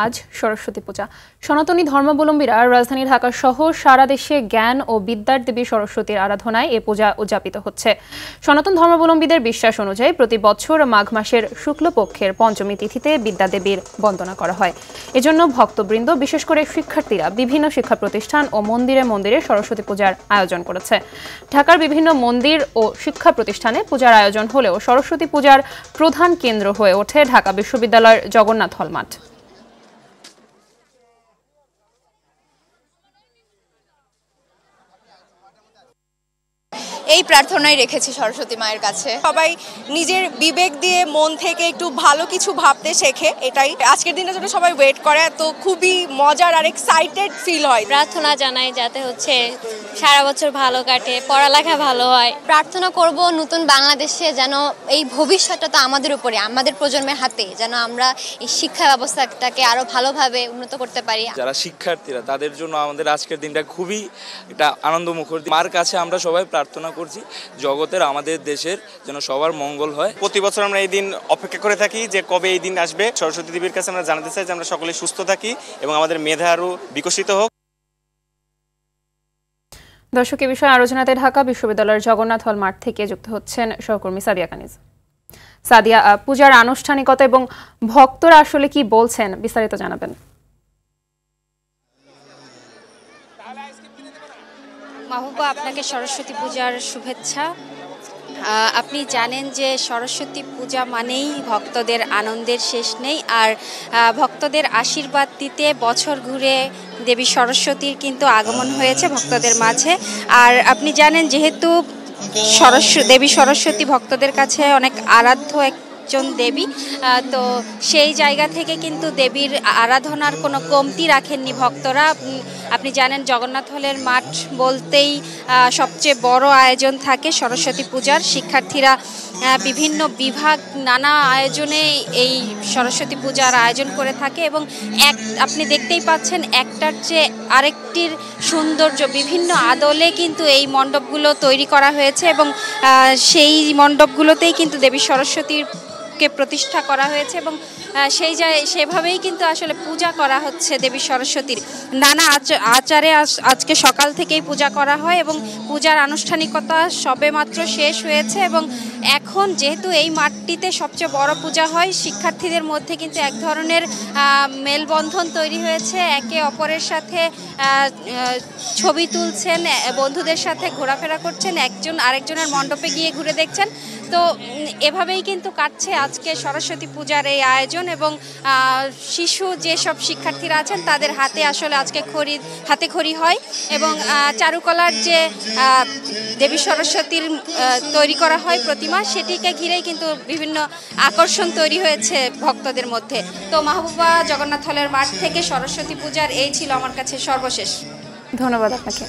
আজ সরস্বতী পূজা। সনাতনী ধর্মাবলম্বীরা রাজধানী ঢাকা সহ সারা দেশে জ্ঞান ও বিদ্যার দেবী সরস্বতীর আরাধনায় এ পূজা উদযাপিত হচ্ছে। সনাতন ধর্মাবলম্বীদের বিশ্বাস অনুযায়ী প্রতি বছর মাঘ মাসের শুক্লপক্ষের পঞ্চমী তিথিতে বিদ্যাদেবীর বন্দনা করা হয়। এজন্য ভক্তবৃন্দ, বিশেষ করে শিক্ষার্থীরা বিভিন্ন শিক্ষা প্রতিষ্ঠান ও মন্দিরে মন্দিরে সরস্বতী পূজার আয়োজন করেছে। ঢাকার বিভিন্ন মন্দির ও শিক্ষা প্রতিষ্ঠানে পূজার আয়োজন হলেও সরস্বতী পূজার প্রধান কেন্দ্র হয়ে ওঠে ঢাকা বিশ্ববিদ্যালয়ের জগন্নাথ হল মাঠ। এই প্রার্থনাই রেখেছি সরস্বতী মায়ের কাছে, সবাই নিজের বিবেক দিয়ে মন থেকে একটু ভালো কিছু ভাবতে শেখে। এটাই আজকের দিনের জন্য সবাই ওয়েট করে, তো খুবই মজার আর এক্সাইটেড ফিল হয়। প্রার্থনা জানাই যাতে সারা বছর ভালো কাটে, পড়ালেখা ভালো হয়। প্রার্থনা করব নতুন বাংলাদেশে যেন এই ভবিষ্যৎটা তো আমাদের উপরে, আমাদের প্রজন্মের হাতে, যেন আমরা এই শিক্ষা ব্যবস্থাটাকে আরো ভালোভাবে উন্নত করতে পারি। যারা শিক্ষার্থীরা তাদের জন্য আমাদের আজকের দিনটা খুবই একটা আনন্দমুখর। মার কাছে আমরা সবাই প্রার্থনা করছি জগতের, আমাদের দেশের যেন সবার মঙ্গল হয়। প্রতি বছর আমরা এই দিন অপেক্ষা করে থাকি যে কবে এই দিন আসবে। সরস্বতী দেবীর কাছে আমরা জানাতে চাই যে আমরা সকলে সুস্থ থাকি এবং আমাদের মেধা আরো বিকশিত হোক। দর্শক, এ বিষয়ে আরো জানাতে ঢাকা বিশ্ববিদ্যালয়ের জগন্নাথ হল মাঠ থেকে যুক্ত হচ্ছেন সহকর্মী সাদিয়া কানিজ। সাদিয়া, পূজার আনুষ্ঠানিকতা এবং ভক্তরা আসলে কি বলছেন বিস্তারিত জানাবেন। মাহবুবা, আপনাকে সরস্বতী পূজার শুভেচ্ছা। আপনি জানেন যে সরস্বতী পূজা মানেই ভক্তদের আনন্দের শেষ নেই, আর ভক্তদের আশীর্বাদ দিতে বছর ঘুরে দেবী সরস্বতীর কিন্তু আগমন হয়েছে ভক্তদের মাঝে। আর আপনি জানেন যেহেতু দেবী সরস্বতী ভক্তদের কাছে অনেক আরাধ্য একজন দেবী, তো সেই জায়গা থেকে কিন্তু দেবীর আরাধনার কোনো কমতি রাখেননি ভক্তরা। আপনি জানেন জগন্নাথ হলের মাঠ বলতেই সবচেয়ে বড় আয়োজন থাকে সরস্বতী পূজার। শিক্ষার্থীরা বিভিন্ন বিভাগ নানা আয়োজনে এই সরস্বতী পূজার আয়োজন করে থাকে এবং আপনি দেখতেই পাচ্ছেন একটার চেয়ে আরেকটির সৌন্দর্য, বিভিন্ন আদলে কিন্তু এই মণ্ডপগুলো তৈরি করা হয়েছে এবং সেই মণ্ডপগুলোতেই কিন্তু দেবী সরস্বতীর প্রতিষ্ঠা করা হয়েছে এবং সেভাবেই কিন্তু আসলে পূজা করা হচ্ছে দেবী সরস্বতীর। নানা আচারে আজকে সকাল থেকেই পূজা করা হয় এবং পূজার আনুষ্ঠানিকতা সবেমাত্র শেষ হয়েছে এবং এখন যেহেতু এই মাঠটিতে সবচেয়ে বড় পূজা হয়, শিক্ষার্থীদের মধ্যে কিন্তু এক ধরনের মেলবন্ধন তৈরি হয়েছে। একে অপরের সাথে ছবি তুলছেন, বন্ধুদের সাথে ঘোরাফেরা করছেন, একজন আরেকজনের মণ্ডপে গিয়ে ঘুরে দেখছেন। তো এভাবেই কিন্তু কাটছে আজকে সরস্বতী পূজার এই আয়োজন এবং শিশু যেসব শিক্ষার্থীরা আছেন তাদের হাতে আসলে আজকে হাতে খড়ি হয় এবং চারুকলার যে দেবী সরস্বতীর তৈরি করা হয় প্রতিমা, সেটিকে ঘিরেই কিন্তু বিভিন্ন আকর্ষণ তৈরি হয়েছে ভক্তদের মধ্যে। তো মাহবুবা, জগন্নাথ হলের মাঠ থেকে সরস্বতী পূজার এই ছিল আমার কাছে সর্বশেষ। ধন্যবাদ আপনাকে।